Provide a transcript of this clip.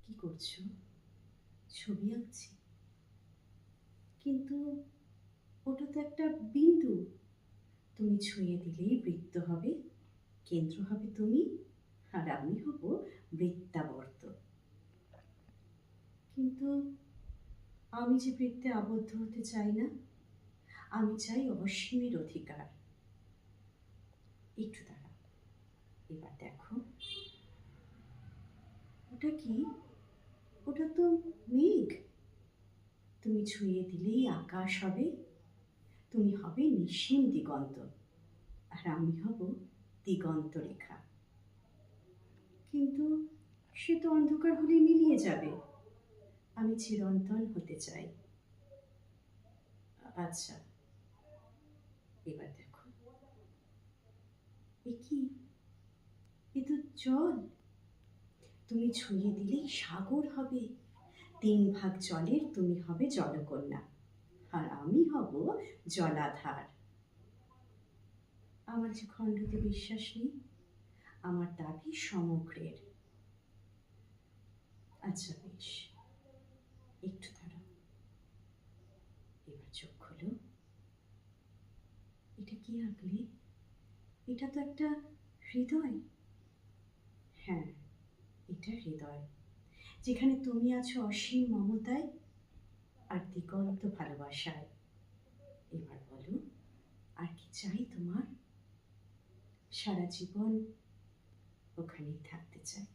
কি করছো? ছবি আঁকছি। কিন্তু ওটা তো একটা বিন্দু। তুমি ছুঁয়ে দিলেই বৃত্ত হবে, কেন্দ্র হবে তুমি, আর আমি হব বৃত্তাবর্ত। কিন্তু আমি যে বৃত্তে আবদ্ধ হতে চাই না, আমি চাই অসীমের অধিকার। একটু দাঁড়াও, এবার দেখো। ওটা কি? ওটা তো মেঘ। তুমি ছুঁয়ে দিলেই আকাশ হবে, তুমি হবে নিঃসীম দিগন্ত, আর আমি হব দিগন্ত রেখা। কিন্তু সে তো অন্ধকার হলে মিলিয়ে যাবে। আমি চিরন্তন হতে চাই। আচ্ছা, এবার দেখো। এ কি? এ তো জল। তুমি ছুঁয়ে দিলেই সাগর হবে। 3 ভাগ জলের তুমি হবে জলকন্যা, আর আমি হব জলাধার। আমার যে খণ্ডতে বিশ্বাস নেই, আমার দাবি সমগ্রের। আচ্ছা বেশ, একটু দাঁড়াও। এবার চোখ খোলো। এটা কি আঁকলে? এটা তো একটা হৃদয়। হ্যাঁ, এটা হৃদয়, যেখানে তুমি আছো অসীম মমতায় আর দিগন্ত ভালোবাসায়। এবার বলো, আর কি চাই তোমার? সারা জীবন ওখানেই থাকতে চাই।